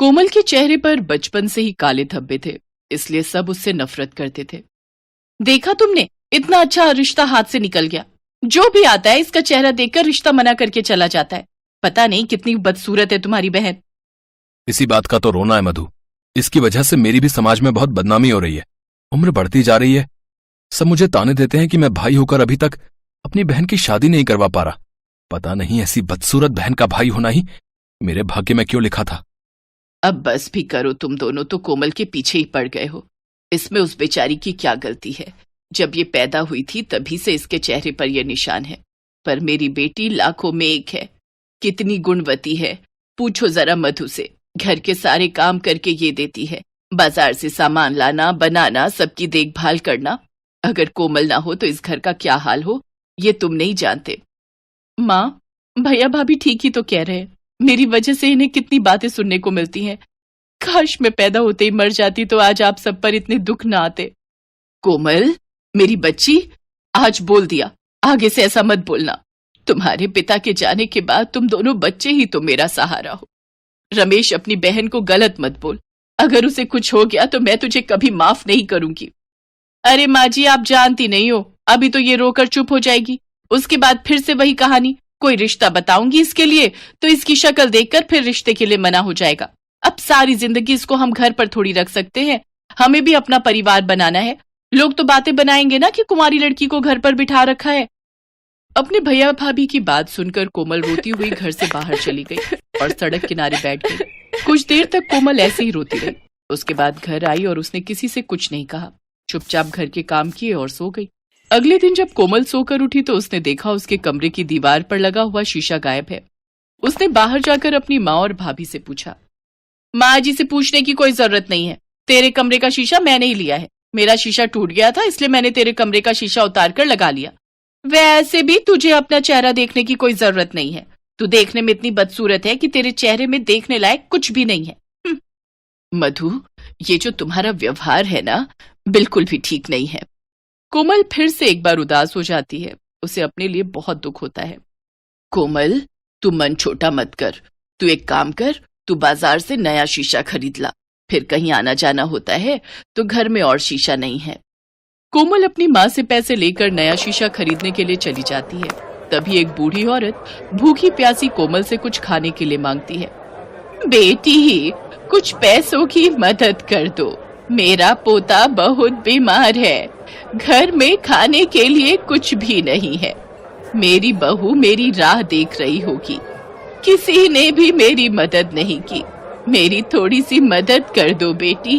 कोमल के चेहरे पर बचपन से ही काले धब्बे थे, इसलिए सब उससे नफरत करते थे। देखा तुमने, इतना अच्छा रिश्ता हाथ से निकल गया। जो भी आता है इसका चेहरा देखकर रिश्ता मना करके चला जाता है। पता नहीं कितनी बदसूरत है तुम्हारी बहन। इसी बात का तो रोना है मधु। इसकी वजह से मेरी भी समाज में बहुत बदनामी हो रही है। उम्र बढ़ती जा रही है। सब मुझे ताने देते हैं कि मैं भाई होकर अभी तक अपनी बहन की शादी नहीं करवा पा रहा। पता नहीं ऐसी बदसूरत बहन का भाई होना ही मेरे भाग्य में क्यों लिखा था। अब बस भी करो, तुम दोनों तो कोमल के पीछे ही पड़ गए हो। इसमें उस बेचारी की क्या गलती है। जब ये पैदा हुई थी तभी से इसके चेहरे पर यह निशान है। पर मेरी बेटी लाखों में एक है। कितनी गुणवती है, पूछो जरा मधु से। घर के सारे काम करके ये देती है, बाजार से सामान लाना, बनाना, सबकी देखभाल करना। अगर कोमल ना हो तो इस घर का क्या हाल हो ये तुम नहीं जानते। माँ, भैया भाभी ठीक ही तो कह रहे हैं। मेरी वजह से इन्हें कितनी बातें सुनने को मिलती हैं। काश मैं पैदा होते ही मर जाती तो आज आप सब पर इतने दुख ना आते। कोमल मेरी बच्ची, आज बोल दिया, आगे से ऐसा मत बोलना। तुम्हारे पिता के जाने के बाद तुम दोनों बच्चे ही तो मेरा सहारा हो। रमेश, अपनी बहन को गलत मत बोल। अगर उसे कुछ हो गया तो मैं तुझे कभी माफ नहीं करूंगी। अरे माँ जी, आप जानती नहीं हो, अभी तो ये रोकर चुप हो जाएगी, उसके बाद फिर से वही कहानी। कोई रिश्ता बताऊंगी इसके लिए तो इसकी शक्ल देखकर फिर रिश्ते के लिए मना हो जाएगा। अब सारी जिंदगी इसको हम घर पर थोड़ी रख सकते हैं। हमें भी अपना परिवार बनाना है। लोग तो बातें बनाएंगे ना कि कुंवारी लड़की को घर पर बिठा रखा है। अपने भैया भाभी की बात सुनकर कोमल रोती हुई घर से बाहर चली गई और सड़क किनारे बैठ गई। कुछ देर तक कोमल ऐसे ही रोती रही। उसके बाद घर आई और उसने किसी से कुछ नहीं कहा। चुपचाप घर के काम किए और सो गई। अगले दिन जब कोमल सोकर उठी तो उसने देखा उसके कमरे की दीवार पर लगा हुआ शीशा गायब है। उसने बाहर जाकर अपनी माँ और भाभी से पूछा। माँ जी से पूछने की कोई जरूरत नहीं है। तेरे कमरे का शीशा मैंने ही लिया है। मेरा शीशा टूट गया था इसलिए मैंने तेरे कमरे का शीशा उतार कर लगा लिया। वैसे भी तुझे अपना चेहरा देखने की कोई जरूरत नहीं है। तू देखने में इतनी बदसूरत है कि तेरे चेहरे में देखने लायक कुछ भी नहीं है। मधु, ये जो तुम्हारा व्यवहार है ना, बिल्कुल भी ठीक नहीं है। कोमल फिर से एक बार उदास हो जाती है। उसे अपने लिए बहुत दुख होता है। कोमल, तू मन छोटा मत कर। तू एक काम कर, तू बाजार से नया शीशा खरीद ला। फिर कहीं आना जाना होता है तो घर में और शीशा नहीं है। कोमल अपनी माँ से पैसे लेकर नया शीशा खरीदने के लिए चली जाती है। तभी एक बूढ़ी औरत भूखी प्यासी कोमल से कुछ खाने के लिए मांगती है। बेटी, कुछ पैसों की मदद कर दो। मेरा पोता बहुत बीमार है। घर में खाने के लिए कुछ भी नहीं है। मेरी बहू मेरी राह देख रही होगी। किसी ने भी मेरी मदद नहीं की। मेरी थोड़ी सी मदद कर दो बेटी।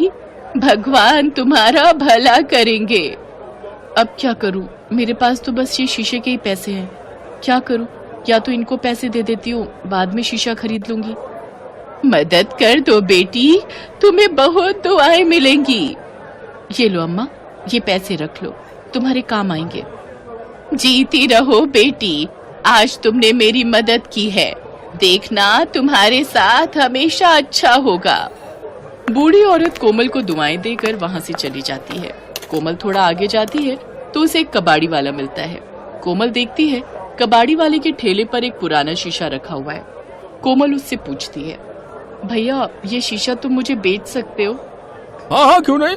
भगवान तुम्हारा भला करेंगे। अब क्या करूं? मेरे पास तो बस ये शीशे के ही पैसे हैं। क्या करूं? या तो इनको पैसे दे देती हूँ, बाद में शीशा खरीद लूंगी। मदद कर दो बेटी, तुम्हें बहुत दुआएं मिलेंगी। ये लो अम्मा, ये पैसे रख लो, तुम्हारे काम आएंगे। जीती रहो बेटी, आज तुमने मेरी मदद की है। देखना तुम्हारे साथ हमेशा अच्छा होगा। बूढ़ी औरत कोमल को दुआएं देकर वहां से चली जाती है। कोमल थोड़ा आगे जाती है तो उसे एक कबाड़ी वाला मिलता है। कोमल देखती है कबाड़ी वाले के ठेले पर एक पुराना शीशा रखा हुआ है। कोमल उससे पूछती है, भैया ये शीशा तुम मुझे बेच सकते हो? हाँ हाँ, क्यों नहीं।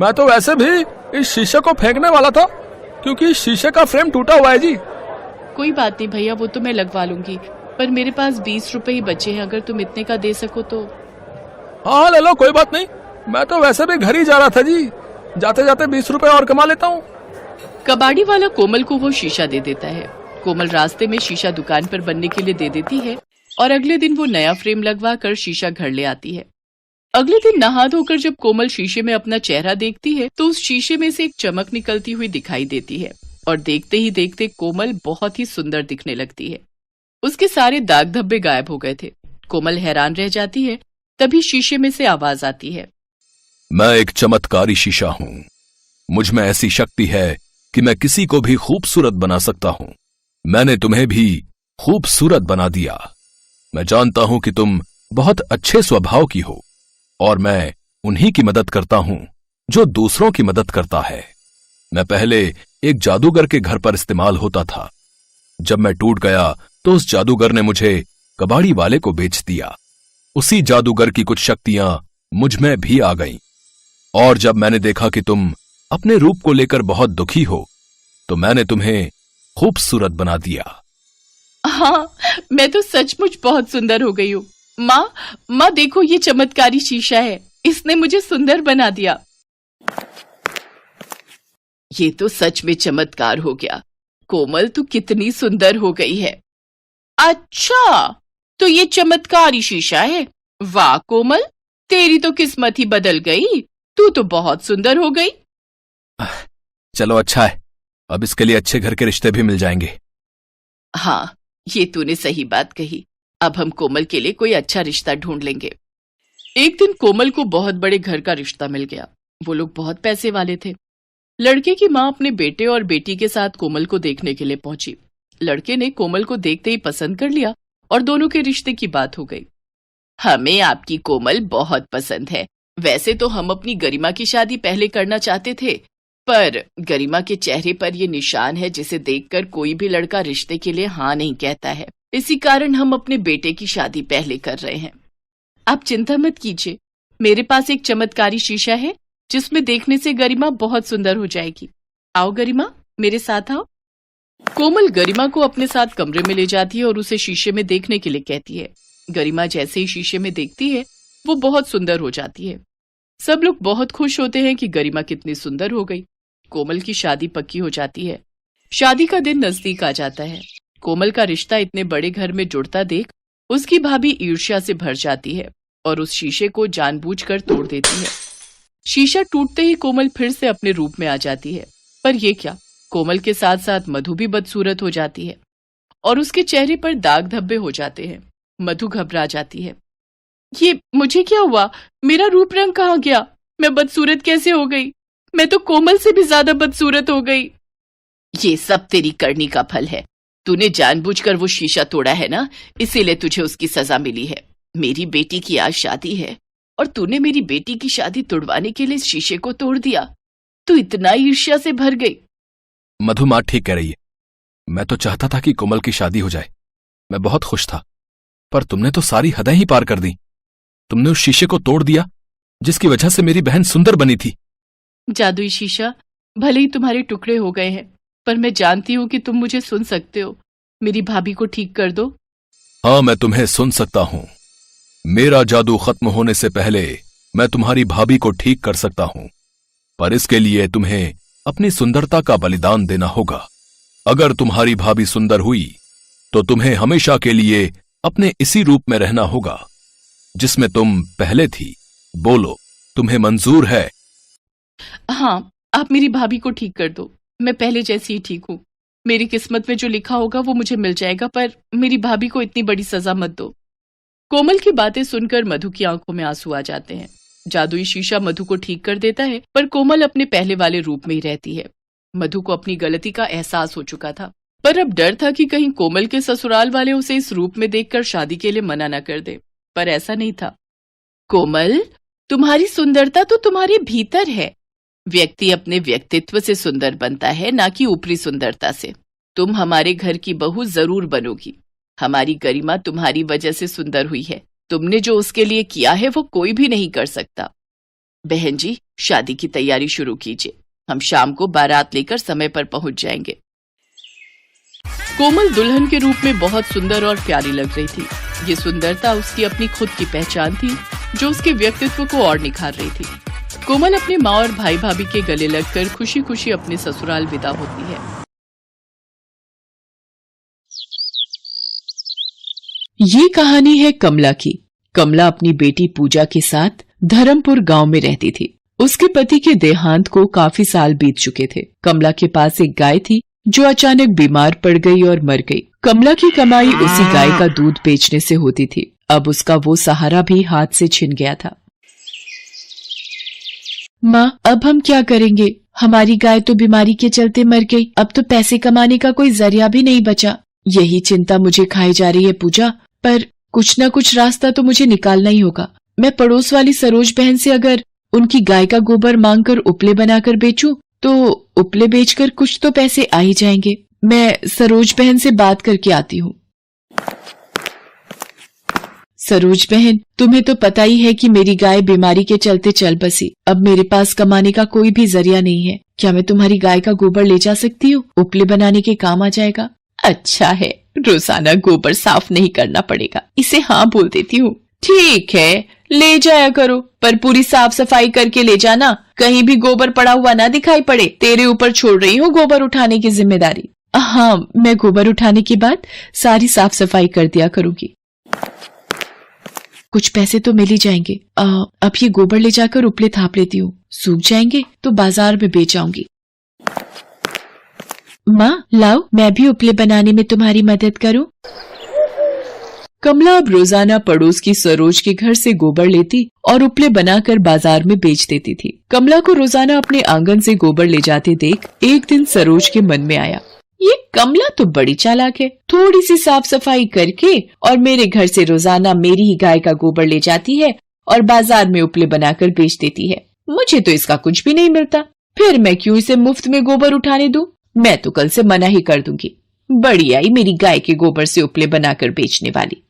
मैं तो वैसे भी इस शीशे को फेंकने वाला था क्योंकि इस शीशे का फ्रेम टूटा हुआ है जी। कोई बात नहीं भैया, वो तो मैं लगवा लूंगी, पर मेरे पास 20 रुपए ही बचे हैं। अगर तुम इतने का दे सको तो। हाँ ले लो, कोई बात नहीं। मैं तो वैसे भी घर ही जा रहा था जी, जाते जाते 20 रुपए और कमा लेता हूँ। कबाड़ी वाला कोमल को वो शीशा दे देता है। कोमल रास्ते में शीशा दुकान पर बनने के लिए दे देती है और अगले दिन वो नया फ्रेम लगवा कर शीशा घर ले आती है। अगले दिन नहा धोकर जब कोमल शीशे में अपना चेहरा देखती है तो उस शीशे में से एक चमक निकलती हुई दिखाई देती है और देखते ही देखते कोमल बहुत ही सुंदर दिखने लगती है। उसके सारे दाग धब्बे गायब हो गए थे। कोमल हैरान रह जाती है। तभी शीशे में से आवाज आती है, मैं एक चमत्कारी शीशा हूँ। मुझ में ऐसी शक्ति है कि मैं किसी को भी खूबसूरत बना सकता हूँ। मैंने तुम्हें भी खूबसूरत बना दिया। मैं जानता हूं कि तुम बहुत अच्छे स्वभाव की हो और मैं उन्हीं की मदद करता हूं जो दूसरों की मदद करता है। मैं पहले एक जादूगर के घर पर इस्तेमाल होता था। जब मैं टूट गया तो उस जादूगर ने मुझे कबाड़ी वाले को बेच दिया। उसी जादूगर की कुछ शक्तियां मुझ में भी आ गईं। और जब मैंने देखा कि तुम अपने रूप को लेकर बहुत दुखी हो, तो मैंने तुम्हें खूबसूरत बना दिया। हाँ, मैं तो सचमुच बहुत सुंदर हो गई हूँ। माँ देखो, ये चमत्कारी शीशा है, इसने मुझे सुंदर बना दिया। ये तो सच में चमत्कार हो गया। कोमल, तू कितनी सुंदर हो गई है। अच्छा, तो ये चमत्कारी शीशा है। वाह कोमल, तेरी तो किस्मत ही बदल गई, तू तो बहुत सुंदर हो गई। चलो अच्छा है, अब इसके लिए अच्छे घर के रिश्ते भी मिल जाएंगे। हाँ, ये तूने सही बात कही। अब हम कोमल के लिए कोई अच्छा रिश्ता ढूंढ लेंगे। एक दिन कोमल को बहुत बड़े घर का रिश्ता मिल गया। वो लोग बहुत पैसे वाले थे। लड़के की माँ अपने बेटे और बेटी के साथ कोमल को देखने के लिए पहुंची। लड़के ने कोमल को देखते ही पसंद कर लिया और दोनों के रिश्ते की बात हो गई। हमें आपकी कोमल बहुत पसंद है। वैसे तो हम अपनी गरिमा की शादी पहले करना चाहते थे, पर गरिमा के चेहरे पर ये निशान है जिसे देखकर कोई भी लड़का रिश्ते के लिए हाँ नहीं कहता है। इसी कारण हम अपने बेटे की शादी पहले कर रहे हैं। आप चिंता मत कीजिए, मेरे पास एक चमत्कारी शीशा है जिसमें देखने से गरिमा बहुत सुंदर हो जाएगी। आओ गरिमा, मेरे साथ आओ। कोमल गरिमा को अपने साथ कमरे में ले जाती है और उसे शीशे में देखने के लिए कहती है। गरिमा जैसे ही शीशे में देखती है, वो बहुत सुंदर हो जाती है। सब लोग बहुत खुश होते हैं कि गरिमा कितनी सुंदर हो गई। कोमल की शादी पक्की हो जाती है। शादी का दिन नजदीक आ जाता है। कोमल का रिश्ता इतने बड़े घर में जुड़ता देख उसकी भाभी ईर्ष्या से भर जाती है और उस शीशे को जानबूझकर तोड़ देती है। शीशा टूटते ही कोमल फिर से अपने रूप में आ जाती है। पर ये क्या, कोमल के साथ साथ मधु भी बदसूरत हो जाती है और उसके चेहरे पर दाग धब्बे हो जाते हैं। मधु घबरा जाती है। ये मुझे क्या हुआ? मेरा रूप रंग कहाँ गया? मैं बदसूरत कैसे हो गई? मैं तो कोमल से भी ज्यादा बदसूरत हो गई। ये सब तेरी करनी का फल है। तूने जानबूझकर वो शीशा तोड़ा है ना, इसीलिए तुझे उसकी सजा मिली है। मेरी बेटी की आज शादी है और तूने मेरी बेटी की शादी तुड़वाने के लिए शीशे को तोड़ दिया। तू इतना ईर्ष्या से भर गई। मधु माँ ठीक कह रही है। मैं तो चाहता था कि कोमल की शादी हो जाए। मैं बहुत खुश था, पर तुमने तो सारी हदें ही पार कर दी। तुमने उस शीशे को तोड़ दिया जिसकी वजह से मेरी बहन सुंदर बनी थी। जादुई शीशा, भले ही तुम्हारे टुकड़े हो गए हैं, पर मैं जानती हूँ कि तुम मुझे सुन सकते हो। मेरी भाभी को ठीक कर दो। हाँ, मैं तुम्हें सुन सकता हूँ। मेरा जादू खत्म होने से पहले मैं तुम्हारी भाभी को ठीक कर सकता हूँ, पर इसके लिए तुम्हें अपनी सुंदरता का बलिदान देना होगा। अगर तुम्हारी भाभी सुंदर हुई तो तुम्हें हमेशा के लिए अपने इसी रूप में रहना होगा जिसमें तुम पहले थी। बोलो, तुम्हें मंजूर है? हाँ, आप मेरी भाभी को ठीक कर दो। मैं पहले जैसी ही ठीक हूँ। मेरी किस्मत में जो लिखा होगा वो मुझे मिल जाएगा, पर मेरी भाभी को इतनी बड़ी सजा मत दो। कोमल की बातें सुनकर मधु की आंखों में आंसू आ जाते हैं। जादुई शीशा मधु को ठीक कर देता है, पर कोमल अपने पहले वाले रूप में ही रहती है। मधु को अपनी गलती का एहसास हो चुका था, पर अब डर था कि कहीं कोमल के ससुराल वाले उसे इस रूप में देखकर शादी के लिए मना न कर दे। पर ऐसा नहीं था। कोमल, तुम्हारी सुंदरता तो तुम्हारे भीतर है। व्यक्ति अपने व्यक्तित्व से सुंदर बनता है, ना कि ऊपरी सुंदरता से। तुम हमारे घर की बहू जरूर बनोगी। हमारी गरिमा तुम्हारी वजह से सुंदर हुई है। तुमने जो उसके लिए किया है वो कोई भी नहीं कर सकता। बहन जी, शादी की तैयारी शुरू कीजिए। हम शाम को बारात लेकर समय पर पहुंच जाएंगे। कोमल दुल्हन के रूप में बहुत सुंदर और प्यारी लग रही थी। ये सुंदरता उसकी अपनी खुद की पहचान थी, जो उसके व्यक्तित्व को और निखार रही थी। कोमल अपने माँ और भाई भाभी के गले लगकर खुशी खुशी अपने ससुराल विदा होती है। ये कहानी है कमला की। कमला अपनी बेटी पूजा के साथ धर्मपुर गांव में रहती थी। उसके पति के देहांत को काफी साल बीत चुके थे। कमला के पास एक गाय थी जो अचानक बीमार पड़ गई और मर गई। कमला की कमाई उसी गाय का दूध बेचने से होती थी। अब उसका वो सहारा भी हाथ से छिन गया था। माँ, अब हम क्या करेंगे? हमारी गाय तो बीमारी के चलते मर गई। अब तो पैसे कमाने का कोई जरिया भी नहीं बचा। यही चिंता मुझे खाई जा रही है पूजा, पर कुछ न कुछ रास्ता तो मुझे निकालना ही होगा। मैं पड़ोस वाली सरोज बहन से अगर उनकी गाय का गोबर मांगकर उपले बनाकर बेचूं, तो उपले बेचकर कुछ तो पैसे आ ही जाएंगे। मैं सरोज बहन से बात करके आती हूँ। सरोज बहन, तुम्हें तो पता ही है कि मेरी गाय बीमारी के चलते चल बसी। अब मेरे पास कमाने का कोई भी जरिया नहीं है। क्या मैं तुम्हारी गाय का गोबर ले जा सकती हूँ? उपले बनाने के काम आ जाएगा। अच्छा है, रोजाना गोबर साफ नहीं करना पड़ेगा, इसे हाँ बोल देती हूँ। ठीक है, ले जाया करो, पर पूरी साफ सफाई करके ले जाना, कहीं भी गोबर पड़ा हुआ ना दिखाई पड़े। तेरे ऊपर छोड़ रही हूँ गोबर उठाने की जिम्मेदारी। हाँ, मैं गोबर उठाने के बाद सारी साफ सफाई कर दिया करूंगी। कुछ पैसे तो मिल ही जाएंगे। अब ये गोबर ले जाकर उपले थाप लेती हूँ, सूख जाएंगे तो बाजार में बेच आऊंगी। माँ लाओ, मैं भी उपले बनाने में तुम्हारी मदद करूँ। कमला अब रोजाना पड़ोस की सरोज के घर से गोबर लेती और उपले बनाकर बाजार में बेच देती थी। कमला को रोजाना अपने आंगन से गोबर ले जाते देख एक दिन सरोज के मन में आया, ये कमला तो बड़ी चालाक है, थोड़ी सी साफ सफाई करके और मेरे घर से रोजाना मेरी ही गाय का गोबर ले जाती है और बाजार में उपले बनाकर बेच देती है। मुझे तो इसका कुछ भी नहीं मिलता, फिर मैं क्यों इसे मुफ्त में गोबर उठाने दूं? मैं तो कल से मना ही कर दूंगी। बड़ी आई मेरी गाय के गोबर से उपले बनाकर बेचने वाली।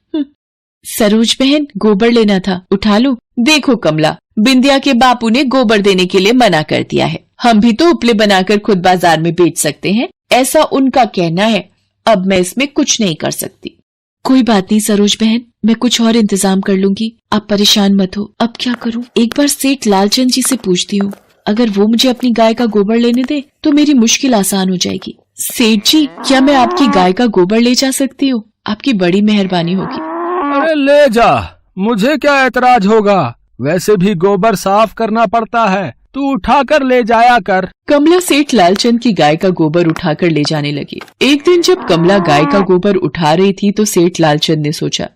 सरोज बहन, गोबर लेना था, उठा लो। देखो कमला, बिंदिया के बापू ने गोबर देने के लिए मना कर दिया है। हम भी तो उपले बनाकर खुद बाजार में बेच सकते हैं, ऐसा उनका कहना है। अब मैं इसमें कुछ नहीं कर सकती। कोई बात नहीं सरोज बहन, मैं कुछ और इंतजाम कर लूंगी, आप परेशान मत हो। अब क्या करूं? एक बार सेठ लालचंद जी से पूछती हूँ, अगर वो मुझे अपनी गाय का गोबर लेने दे तो मेरी मुश्किल आसान हो जाएगी। सेठ जी, क्या मैं आपकी गाय का गोबर ले जा सकती हूँ? आपकी बड़ी मेहरबानी होगी। अरे ले जा, मुझे क्या एतराज होगा, वैसे भी गोबर साफ करना पड़ता है, तू उठा कर ले जाया कर। कमला सेठ लालचंद की गाय का गोबर उठाकर ले जाने लगी। एक दिन जब कमला गाय का गोबर उठा रही थी तो सेठ लालचंद ने सोचा,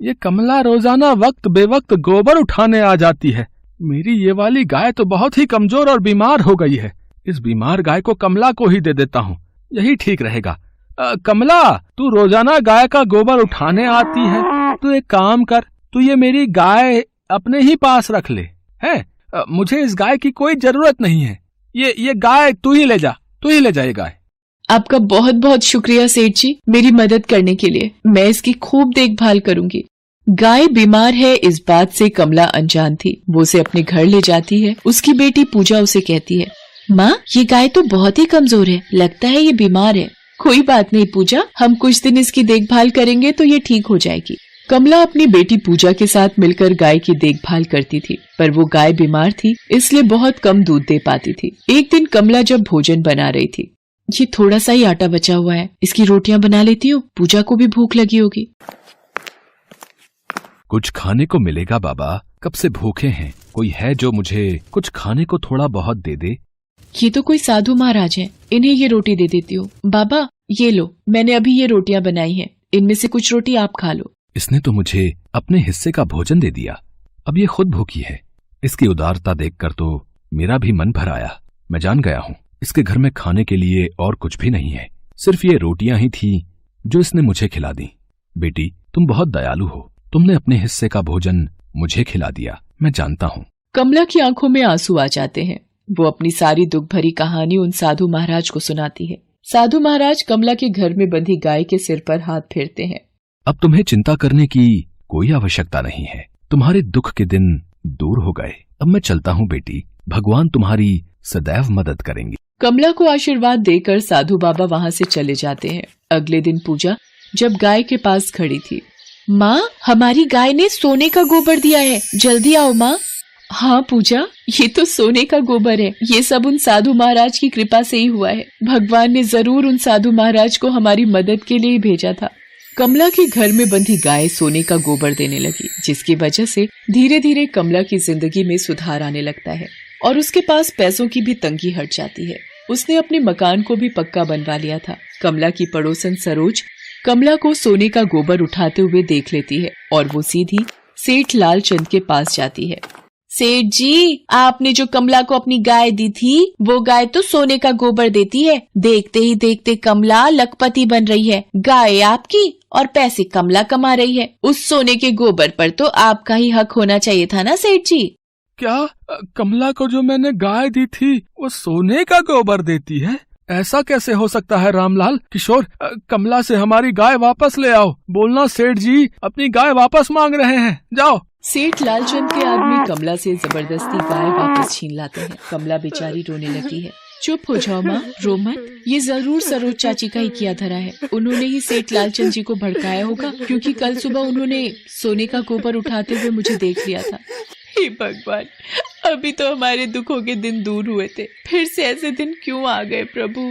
ये कमला रोजाना वक्त बेवक्त गोबर उठाने आ जाती है। मेरी ये वाली गाय तो बहुत ही कमजोर और बीमार हो गई है। इस बीमार गाय को कमला को ही दे देता हूँ, यही ठीक रहेगा। कमला, तू रोजाना गाय का गोबर उठाने आती है, तू एक काम कर, तू ये मेरी गाय अपने ही पास रख ले। है, मुझे इस गाय की कोई जरूरत नहीं है। ये गाय तू ही ले जा ये गाय। आपका बहुत बहुत शुक्रिया सेठ जी, मेरी मदद करने के लिए। मैं इसकी खूब देखभाल करूंगी। गाय बीमार है इस बात से कमला अनजान थी। वो उसे अपने घर ले जाती है। उसकी बेटी पूजा उसे कहती है, माँ ये गाय तो बहुत ही कमजोर है, लगता है ये बीमार है। कोई बात नहीं पूजा, हम कुछ दिन इसकी देखभाल करेंगे तो ये ठीक हो जाएगी। कमला अपनी बेटी पूजा के साथ मिलकर गाय की देखभाल करती थी, पर वो गाय बीमार थी इसलिए बहुत कम दूध दे पाती थी। एक दिन कमला जब भोजन बना रही थी, ये थोड़ा सा ही आटा बचा हुआ है, इसकी रोटियां बना लेती हूँ, पूजा को भी भूख लगी होगी। कुछ खाने को मिलेगा बाबा, कब से भूखे हैं। कोई है जो मुझे कुछ खाने को थोड़ा बहुत दे दे। ये तो कोई साधु महाराज हैं, इन्हें ये रोटी दे देती हूँ। बाबा ये लो, मैंने अभी ये रोटियां बनाई हैं, इनमें से कुछ रोटी आप खा लो। इसने तो मुझे अपने हिस्से का भोजन दे दिया, अब ये खुद भूखी है। इसकी उदारता देखकर तो मेरा भी मन भर आया। मैं जान गया हूँ इसके घर में खाने के लिए और कुछ भी नहीं है, सिर्फ ये रोटियां ही थी जो इसने मुझे खिला दी। बेटी तुम बहुत दयालु हो, तुमने अपने हिस्से का भोजन मुझे खिला दिया, मैं जानता हूँ। कमला की आंखों में आंसू आ जाते हैं। वो अपनी सारी दुख भरी कहानी उन साधु महाराज को सुनाती है। साधु महाराज कमला के घर में बंधी गाय के सिर पर हाथ फेरते हैं। अब तुम्हें चिंता करने की कोई आवश्यकता नहीं है, तुम्हारे दुख के दिन दूर हो गए। अब मैं चलता हूँ बेटी, भगवान तुम्हारी सदैव मदद करेंगे। कमला को आशीर्वाद देकर साधु बाबा वहाँ से चले जाते हैं। अगले दिन पूजा जब गाय के पास खड़ी थी, माँ हमारी गाय ने सोने का गोबर दिया है, जल्दी आओ माँ। हाँ पूजा, ये तो सोने का गोबर है, ये सब उन साधु महाराज की कृपा से ही हुआ है। भगवान ने जरूर उन साधु महाराज को हमारी मदद के लिए ही भेजा था। कमला के घर में बंधी गाय सोने का गोबर देने लगी, जिसकी वजह से धीरे धीरे कमला की जिंदगी में सुधार आने लगता है और उसके पास पैसों की भी तंगी हट जाती है। उसने अपने मकान को भी पक्का बनवा लिया था। कमला की पड़ोसन सरोज कमला को सोने का गोबर उठाते हुए देख लेती है और वो सीधी सेठ लालचंद के पास जाती है। सेठ जी, आपने जो कमला को अपनी गाय दी थी, वो गाय तो सोने का गोबर देती है। देखते ही देखते कमला लखपति बन रही है। गाय आपकी और पैसे कमला कमा रही है। उस सोने के गोबर पर तो आपका ही हक होना चाहिए था ना सेठ जी। क्या कमला को जो मैंने गाय दी थी वो सोने का गोबर देती है? ऐसा कैसे हो सकता है रामलाल? किशोर, कमला से हमारी गाय वापस ले आओ। बोलना सेठ जी अपनी गाय वापस मांग रहे हैं, जाओ। सेठ लालचंद के आदमी कमला से जबरदस्ती गाय वापस छीन लाते हैं। कमला बेचारी रोने लगती है। चुप हो जाओ माँ, रो मत। ये जरूर सरोज चाची का ही किया धरा है। उन्होंने ही सेठ लालचंद जी को भड़काया होगा, क्योंकि कल सुबह उन्होंने सोने का गोबर उठाते हुए मुझे देख लिया था। हे भगवान, अभी तो हमारे दुखों के दिन दूर हुए थे, फिर से ऐसे दिन क्यों आ गए प्रभु।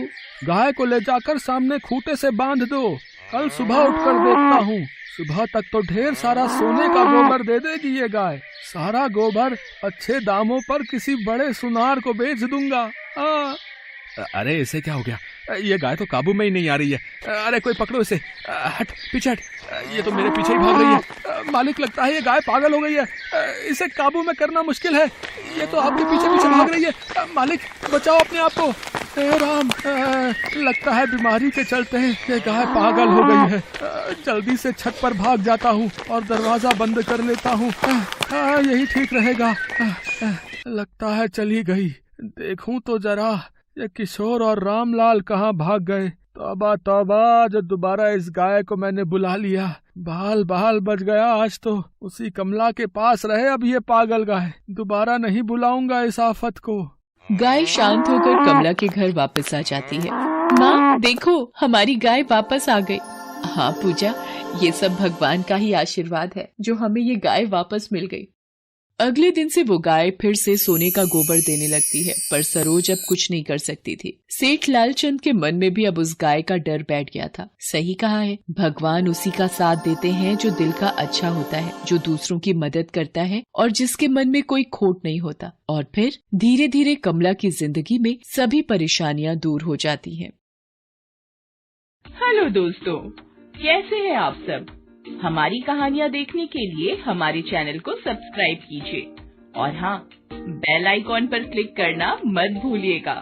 गाय को ले जाकर सामने खूंटे से बांध दो, कल सुबह उठकर देखता हूँ। सुबह तक तो ढेर सारा सोने का गोबर दे देगी ये गाय। सारा गोबर अच्छे दामों पर किसी बड़े सुनार को बेच दूंगा। अरे इसे क्या हो गया? ये गाय तो काबू में ही नहीं आ रही है। अरे कोई पकड़ो इसे। हट, पीछे हट। ये तो मेरे पीछे ही भाग रही है। मालिक, लगता है ये गाय पागल हो गई है। इसे काबू में करना मुश्किल है। ये तो आपके पीछे पीछे भाग रही है। मालिक, बचाओ अपने आप को। हे राम, लगता है बीमारी के चलते ये गाय पागल हो गई है। जल्दी से छत पर भाग जाता हूँ और दरवाजा बंद कर लेता हूँ। यही ठीक रहेगा। लगता है चली गई। देखूं तो जरा ये किशोर और रामलाल कहाँ भाग गए। तौबा तौबा, जो दोबारा इस गाय को मैंने बुला लिया। बाल बाल बच गया आज तो। उसी कमला के पास रहे अब ये पागल गाय। दोबारा नहीं बुलाऊंगा इस आफत को। गाय शांत होकर कमला के घर वापस आ जाती है। माँ देखो, हमारी गाय वापस आ गई। हाँ पूजा, ये सब भगवान का ही आशीर्वाद है जो हमें ये गाय वापस मिल गई। अगले दिन से वो गाय फिर से सोने का गोबर देने लगती है, पर सरोज अब कुछ नहीं कर सकती थी। सेठ लालचंद के मन में भी अब उस गाय का डर बैठ गया था। सही कहा है, भगवान उसी का साथ देते हैं जो दिल का अच्छा होता है, जो दूसरों की मदद करता है और जिसके मन में कोई खोट नहीं होता। और फिर धीरे धीरे कमला की जिंदगी में सभी परेशानियां दूर हो जाती हैं। हेलो दोस्तों, कैसे हैं आप सब? हमारी कहानियाँ देखने के लिए हमारे चैनल को सब्सक्राइब कीजिए और हाँ, बेल आइकॉन पर क्लिक करना मत भूलिएगा।